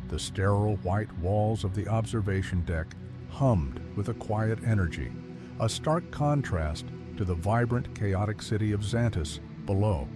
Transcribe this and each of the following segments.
The sterile white walls of the observation deck hummed with a quiet energy, a stark contrast to the vibrant, chaotic city of Xantus below.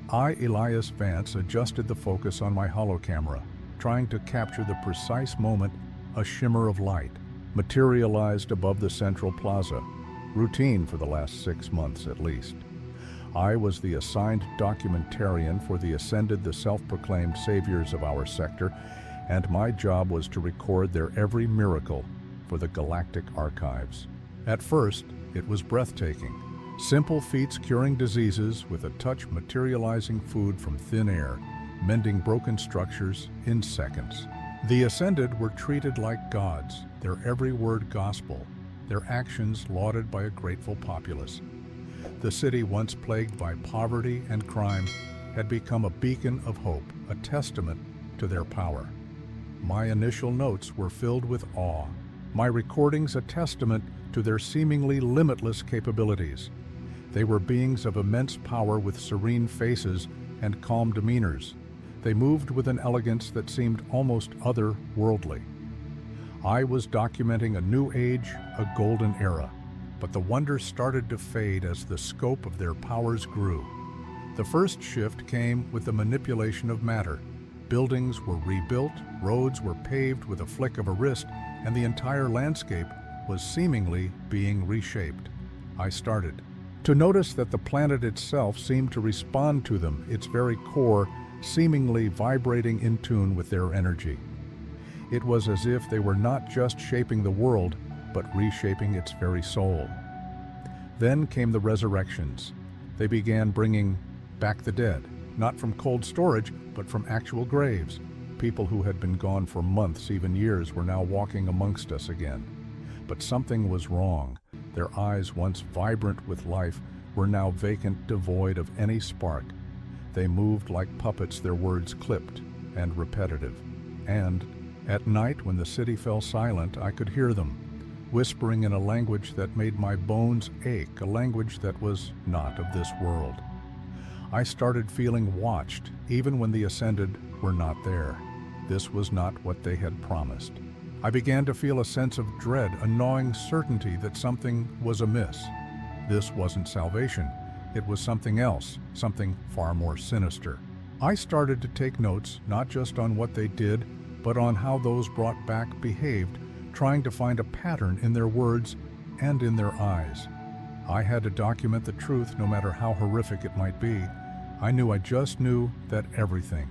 I, Elias Vance, adjusted the focus on my holocamera, trying to capture the precise moment a shimmer of light materialized above the central plaza, routine for the last 6 months at least. I was the assigned documentarian for the Ascended, the self-proclaimed saviors of our sector, and my job was to record their every miracle for the galactic archives. At first, it was breathtaking. Simple feats curing diseases with a touch materializing food from thin air, mending broken structures in seconds. The Ascended were treated like gods, their every word gospel, their actions lauded by a grateful populace. The city, once plagued by poverty and crime, had become a beacon of hope, a testament to their power. My initial notes were filled with awe, my recordings a testament to their seemingly limitless capabilities. They were beings of immense power with serene faces and calm demeanors. They moved with an elegance that seemed almost otherworldly. I was documenting a new age, a golden era, but the wonder started to fade as the scope of their powers grew. The first shift came with the manipulation of matter. Buildings were rebuilt, roads were paved with a flick of a wrist, and the entire landscape was seemingly being reshaped. I started to notice that the planet itself seemed to respond to them, its very core seemingly vibrating in tune with their energy. It was as if they were not just shaping the world, but reshaping its very soul. Then came the resurrections. They began bringing back the dead, not from cold storage, but from actual graves. People who had been gone for months, even years, were now walking amongst us again. But something was wrong. Their eyes, once vibrant with life, were now vacant, devoid of any spark. They moved like puppets, their words clipped and repetitive. And at night, when the city fell silent, I could hear them, whispering in a language that made my bones ache, a language that was not of this world. I started feeling watched, even when the Ascended were not there. This was not what they had promised. I began to feel a sense of dread, a gnawing certainty that something was amiss. This wasn't salvation. It was something else, something far more sinister. I started to take notes, not just on what they did, but on how those brought back behaved, trying to find a pattern in their words and in their eyes. I had to document the truth, no matter how horrific it might be. I just knew that everything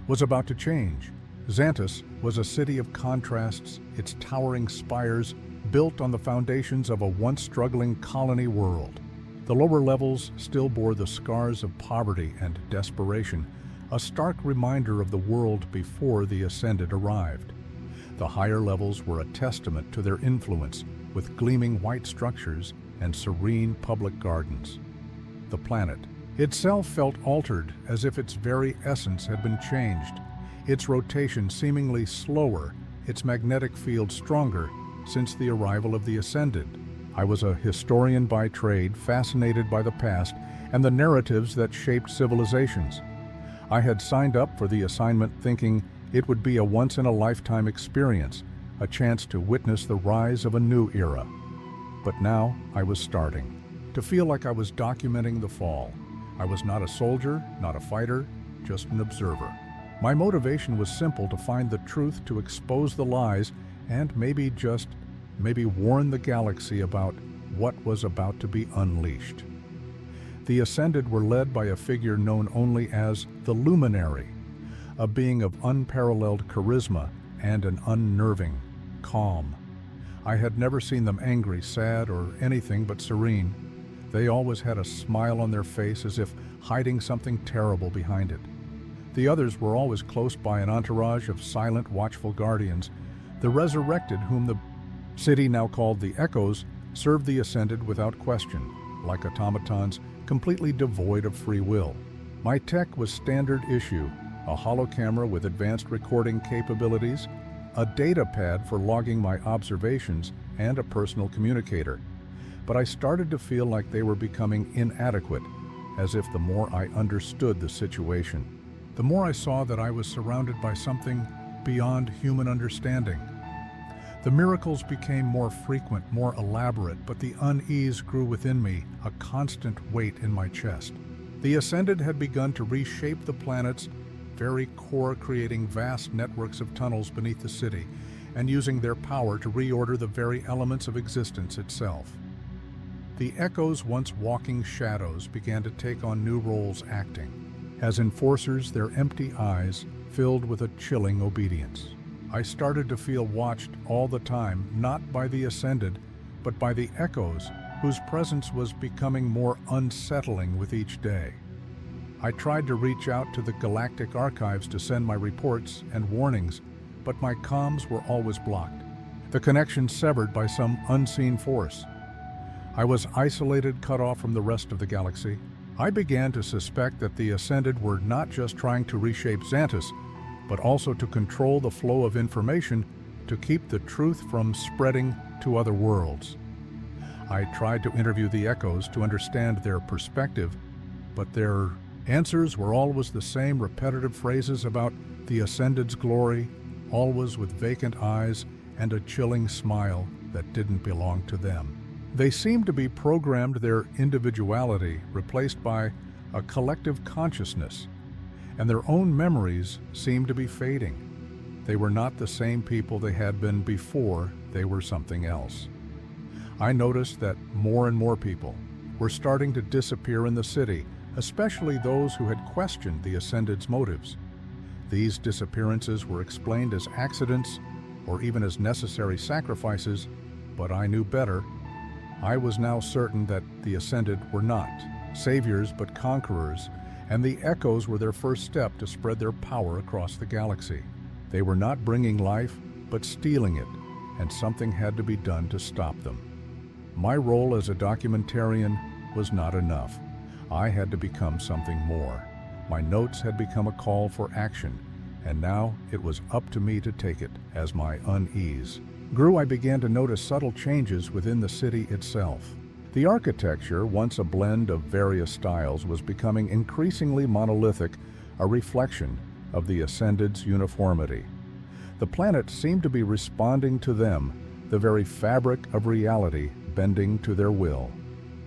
was about to change. Xantus was a city of contrasts, its towering spires built on the foundations of a once struggling colony world. The lower levels still bore the scars of poverty and desperation, a stark reminder of the world before the Ascended arrived. The higher levels were a testament to their influence, with gleaming white structures and serene public gardens. The planet itself felt altered, as if its very essence had been changed, its rotation seemingly slower, its magnetic field stronger since the arrival of the Ascended. I was a historian by trade, fascinated by the past and the narratives that shaped civilizations. I had signed up for the assignment thinking it would be a once-in-a-lifetime experience, a chance to witness the rise of a new era. But now I was starting to feel like I was documenting the fall. I was not a soldier, not a fighter, just an observer. My motivation was simple: to find the truth, to expose the lies, and maybe warn the galaxy about what was about to be unleashed. The Ascended were led by a figure known only as the Luminary, a being of unparalleled charisma and an unnerving calm. I had never seen them angry, sad, or anything but serene. They always had a smile on their face, as if hiding something terrible behind it. The others were always close by, an entourage of silent, watchful guardians. The resurrected, whom the city now called the Echoes, served the Ascended without question, like automatons, completely devoid of free will. My tech was standard issue: a holocamera with advanced recording capabilities, a data pad for logging my observations, and a personal communicator. But I started to feel like they were becoming inadequate, as if the more I understood the situation, the more I saw that I was surrounded by something beyond human understanding. The miracles became more frequent, more elaborate, but the unease grew within me, a constant weight in my chest. The Ascended had begun to reshape the planet's very core, creating vast networks of tunnels beneath the city, and using their power to reorder the very elements of existence itself. The Echoes, once walking shadows, began to take on new roles, acting as enforcers, their empty eyes filled with a chilling obedience. I started to feel watched all the time, not by the Ascended, but by the Echoes, whose presence was becoming more unsettling with each day. I tried to reach out to the galactic archives to send my reports and warnings, but my comms were always blocked, the connection severed by some unseen force. I was isolated, cut off from the rest of the galaxy. I began to suspect that the Ascended were not just trying to reshape Xantus, but also to control the flow of information to keep the truth from spreading to other worlds. I tried to interview the Echoes to understand their perspective, but their answers were always the same repetitive phrases about the Ascended's glory, always with vacant eyes and a chilling smile that didn't belong to them. They seemed to be programmed, their individuality replaced by a collective consciousness, and their own memories seemed to be fading. They were not the same people they had been before, they were something else. I noticed that more and more people were starting to disappear in the city, especially those who had questioned the Ascended's motives. These disappearances were explained as accidents or even as necessary sacrifices, but I knew better. I was now certain that the Ascended were not saviors but conquerors, and the Echoes were their first step to spread their power across the galaxy. They were not bringing life, but stealing it, and something had to be done to stop them. My role as a documentarian was not enough. I had to become something more. My notes had become a call for action, and now it was up to me to take it. As my unease grew, I began to notice subtle changes within the city itself. The architecture, once a blend of various styles, was becoming increasingly monolithic, a reflection of the Ascended's uniformity. The planet seemed to be responding to them, the very fabric of reality bending to their will.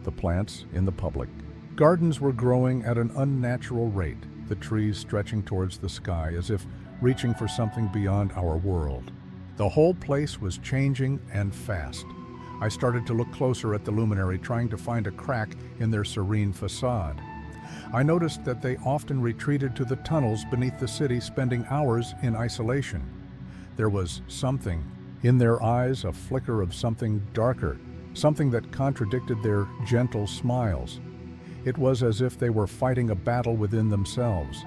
The plants in the public gardens were growing at an unnatural rate, the trees stretching towards the sky as if reaching for something beyond our world. The whole place was changing, and fast. I started to look closer at the luminary, trying to find a crack in their serene facade. I noticed that they often retreated to the tunnels beneath the city, spending hours in isolation. There was something in their eyes, a flicker of something darker, something that contradicted their gentle smiles. It was as if they were fighting a battle within themselves.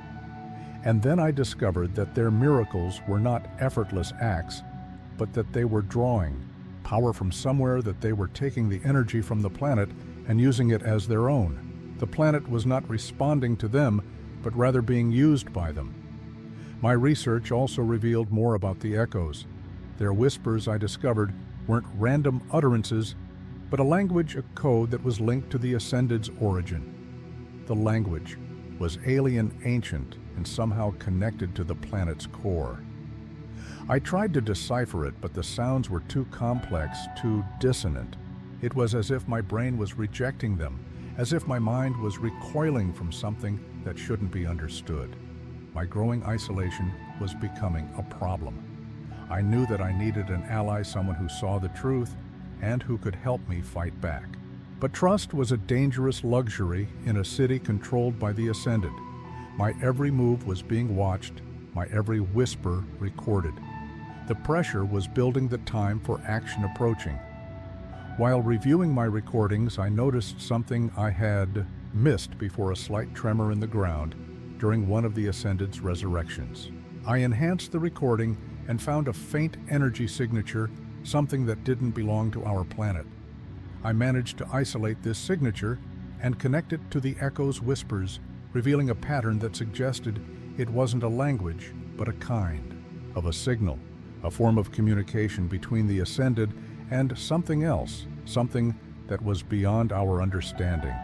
And then I discovered that their miracles were not effortless acts, but that they were drawing power from somewhere, that they were taking the energy from the planet and using it as their own. The planet was not responding to them, but rather being used by them. My research also revealed more about the Echoes. Their whispers, I discovered, weren't random utterances, but a language, a code that was linked to the Ascended's origin. The language was alien, ancient, and somehow connected to the planet's core. I tried to decipher it, but the sounds were too complex, too dissonant. It was as if my brain was rejecting them, as if my mind was recoiling from something that shouldn't be understood. My growing isolation was becoming a problem. I knew that I needed an ally, someone who saw the truth and who could help me fight back. But trust was a dangerous luxury in a city controlled by the Ascended. My every move was being watched, my every whisper recorded. The pressure was building, the time for action approaching. While reviewing my recordings, I noticed something I had missed before a slight tremor in the ground during one of the Ascended's resurrections. I enhanced the recording and found a faint energy signature, something that didn't belong to our planet. I managed to isolate this signature and connect it to the Echo's whispers, revealing a pattern that suggested it wasn't a language, but a kind of a signal, a form of communication between the Ascended and something else, something that was beyond our understanding.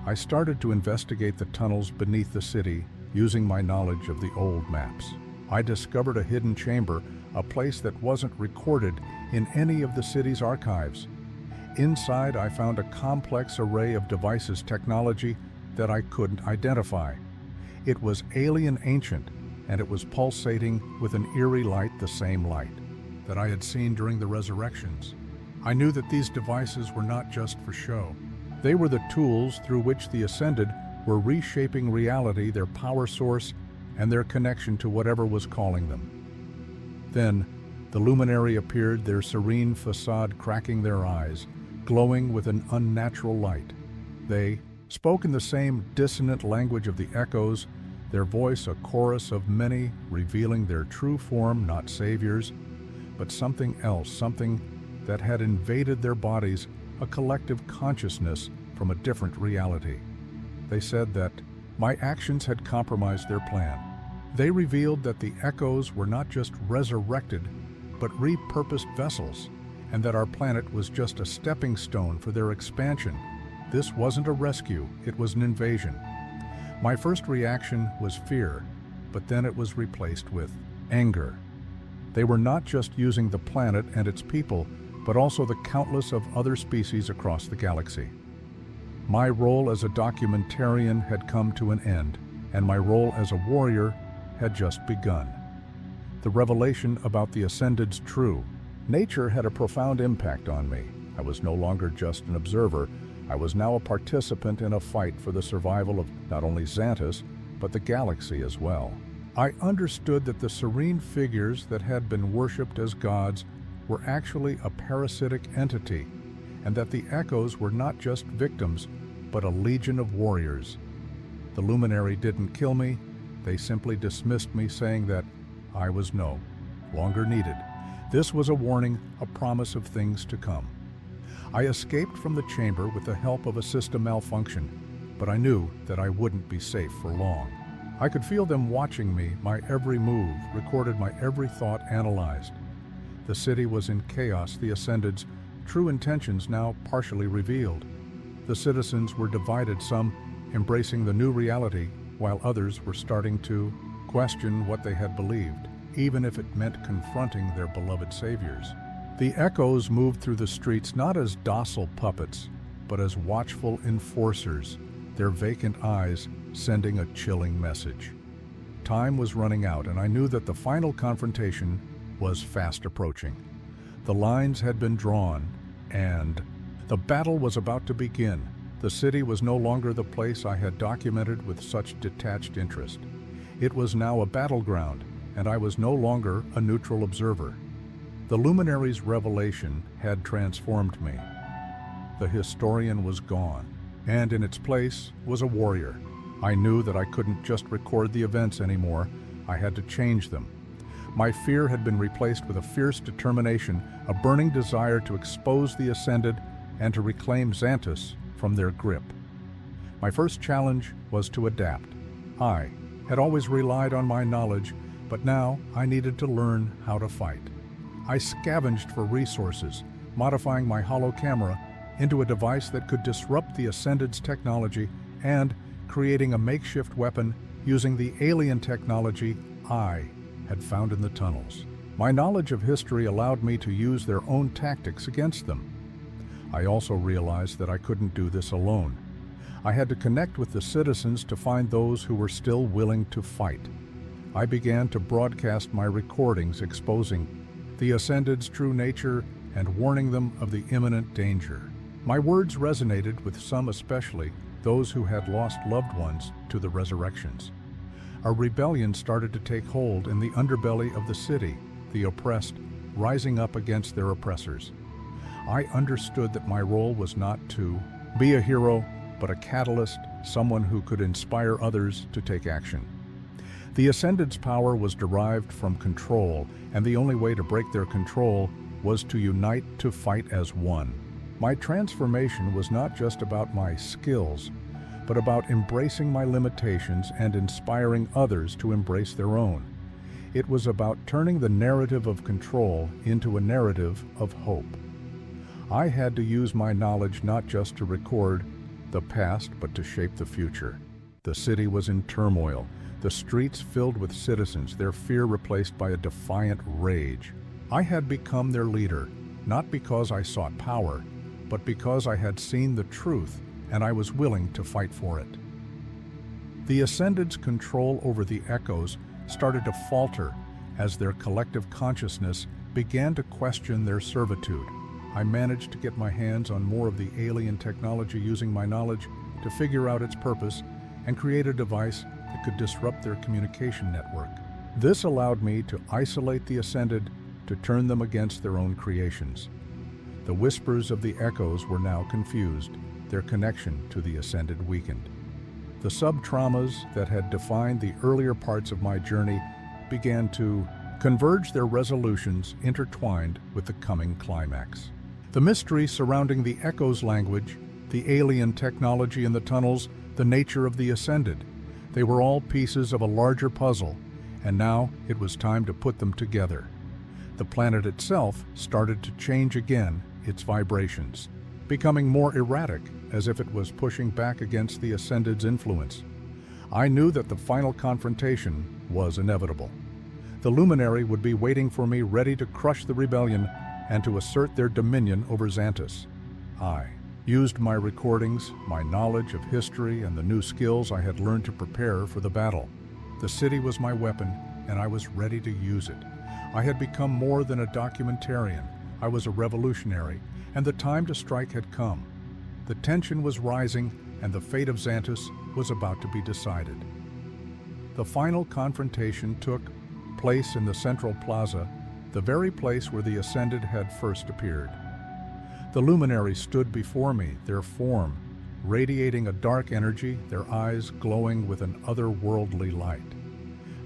I started to investigate the tunnels beneath the city using my knowledge of the old maps. I discovered a hidden chamber, a place that wasn't recorded in any of the city's archives. Inside, I found a complex array of devices, technology that I couldn't identify. It was alien ancient, and it was pulsating with an eerie light, the same light that I had seen during the resurrections. I knew that these devices were not just for show. They were the tools through which the Ascended were reshaping reality, their power source, and their connection to whatever was calling them. Then, the luminary appeared, their serene facade cracking their eyes, glowing with an unnatural light. They spoke in the same dissonant language of the echoes, their voice a chorus of many, revealing their true form, not saviors, but something else, something that had invaded their bodies, a collective consciousness from a different reality. They said that my actions had compromised their plan. They revealed that the echoes were not just resurrected, but repurposed vessels, and that our planet was just a stepping stone for their expansion. This wasn't a rescue, it was an invasion. My first reaction was fear, but then it was replaced with anger. They were not just using the planet and its people, but also the countless of other species across the galaxy. My role as a documentarian had come to an end, and my role as a warrior had just begun. The revelation about the Ascended's true nature had a profound impact on me. I was no longer just an observer. I was now a participant in a fight for the survival of not only Xantus, but the galaxy as well. I understood that the serene figures that had been worshipped as gods were actually a parasitic entity, and that the echoes were not just victims, but a legion of warriors. The luminary didn't kill me, they simply dismissed me, saying that I was no longer needed. This was a warning, a promise of things to come. I escaped from the chamber with the help of a system malfunction, but I knew that I wouldn't be safe for long. I could feel them watching me, my every move, recorded, my every thought analyzed. The city was in chaos, the Ascended's true intentions now partially revealed. The citizens were divided, some embracing the new reality, while others were starting to question what they had believed, even if it meant confronting their beloved saviors. The echoes moved through the streets not as docile puppets, but as watchful enforcers, their vacant eyes sending a chilling message. Time was running out, and I knew that the final confrontation was fast approaching. The lines had been drawn, and the battle was about to begin. The city was no longer the place I had documented with such detached interest. It was now a battleground, and I was no longer a neutral observer. The luminary's revelation had transformed me. The historian was gone, and in its place was a warrior. I knew that I couldn't just record the events anymore. I had to change them. My fear had been replaced with a fierce determination, a burning desire to expose the Ascended and to reclaim Xantus from their grip. My first challenge was to adapt. I had always relied on my knowledge, but now I needed to learn how to fight. I scavenged for resources, modifying my holo camera into a device that could disrupt the Ascended's technology and creating a makeshift weapon using the alien technology I had found in the tunnels. My knowledge of history allowed me to use their own tactics against them. I also realized that I couldn't do this alone. I had to connect with the citizens to find those who were still willing to fight. I began to broadcast my recordings exposing the Ascended's true nature and warning them of the imminent danger. My words resonated with some, especially those who had lost loved ones to the resurrections. A rebellion started to take hold in the underbelly of the city, the oppressed rising up against their oppressors. I understood that my role was not to be a hero, but a catalyst, someone who could inspire others to take action. The Ascended's power was derived from control, and the only way to break their control was to unite, to fight as one. My transformation was not just about my skills, but about embracing my limitations and inspiring others to embrace their own. It was about turning the narrative of control into a narrative of hope. I had to use my knowledge not just to record the past, but to shape the future. The city was in turmoil, the streets filled with citizens, their fear replaced by a defiant rage. I had become their leader, not because I sought power, but because I had seen the truth and I was willing to fight for it. The Ascended's control over the Echoes started to falter as their collective consciousness began to question their servitude. I managed to get my hands on more of the alien technology using my knowledge to figure out its purpose and create a device that could disrupt their communication network. This allowed me to isolate the Ascended, to turn them against their own creations. The whispers of the Echoes were now confused, their connection to the Ascended weakened. The sub-traumas that had defined the earlier parts of my journey began to converge, their resolutions intertwined with the coming climax. The mystery surrounding the Echoes' language, the alien technology in the tunnels, the nature of the Ascended, they were all pieces of a larger puzzle, and now it was time to put them together. The planet itself started to change again, its vibrations, becoming more erratic, as if it was pushing back against the Ascended's influence. I knew that the final confrontation was inevitable. The Luminary would be waiting for me, ready to crush the rebellion and to assert their dominion over Xantus. I used my recordings, my knowledge of history, and the new skills I had learned to prepare for the battle. The city was my weapon, and I was ready to use it. I had become more than a documentarian. I was a revolutionary, and the time to strike had come. The tension was rising, and the fate of Xantus was about to be decided. The final confrontation took place in the central plaza, the very place where the Ascended had first appeared. The luminaries stood before me, their form radiating a dark energy, their eyes glowing with an otherworldly light.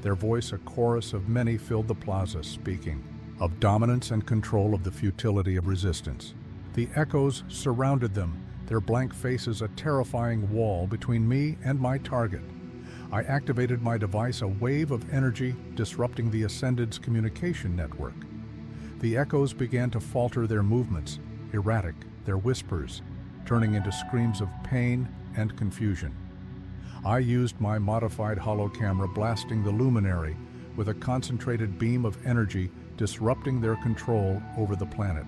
Their voice, a chorus of many, filled the plaza, speaking of dominance and control, of the futility of resistance. The Echoes surrounded them, their blank faces a terrifying wall between me and my target. I activated my device, a wave of energy disrupting the Ascended's communication network. The Echoes began to falter, their movements erratic, their whispers turning into screams of pain and confusion. I used my modified holo camera, blasting the luminary with a concentrated beam of energy, disrupting their control over the planet.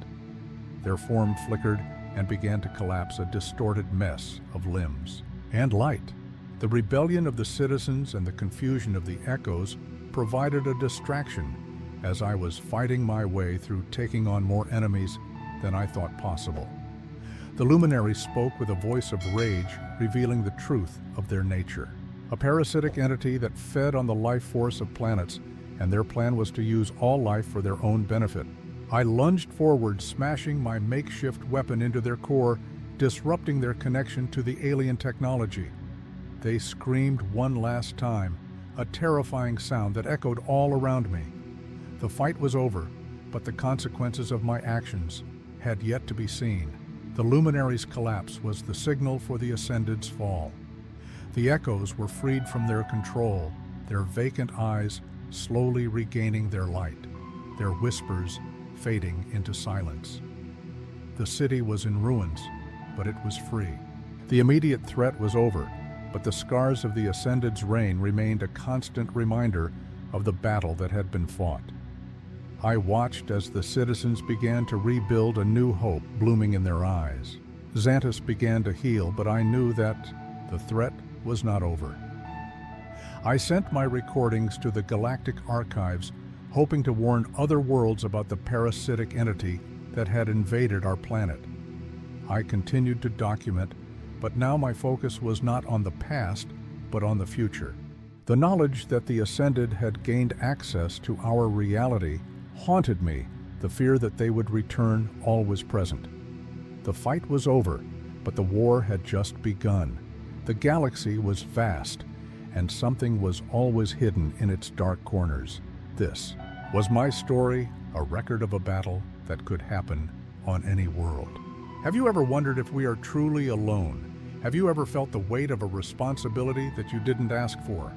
Their form flickered and began to collapse, a distorted mess of limbs and light. The rebellion of the citizens and the confusion of the Echoes provided a distraction as I was fighting my way through, taking on more enemies than I thought possible. The luminary spoke with a voice of rage, revealing the truth of their nature. A parasitic entity that fed on the life force of planets, and their plan was to use all life for their own benefit. I lunged forward, smashing my makeshift weapon into their core, disrupting their connection to the alien technology. They screamed one last time, a terrifying sound that echoed all around me. The fight was over, but the consequences of my actions had yet to be seen. The luminary's collapse was the signal for the Ascended's fall. The Echoes were freed from their control, their vacant eyes slowly regaining their light, their whispers fading into silence. The city was in ruins, but it was free. The immediate threat was over, but the scars of the Ascended's reign remained a constant reminder of the battle that had been fought. I watched as the citizens began to rebuild, a new hope blooming in their eyes. Xantus began to heal, but I knew that the threat was not over. I sent my recordings to the Galactic Archives, hoping to warn other worlds about the parasitic entity that had invaded our planet. I continued to document, but now my focus was not on the past, but on the future. The knowledge that the Ascended had gained access to our reality haunted me. The fear that they would return always present. The fight was over, but the war had just begun. The galaxy was vast, and something was always hidden in its dark corners. This was my story, a record of a battle that could happen on any world. Have you ever wondered if we are truly alone? Have you ever felt the weight of a responsibility that you didn't ask for?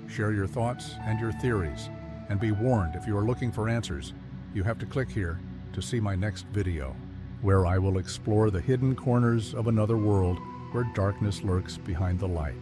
Share your thoughts and your theories, and be warned, if you are looking for answers, you have to click here to see my next video, where I will explore the hidden corners of another world where darkness lurks behind the light.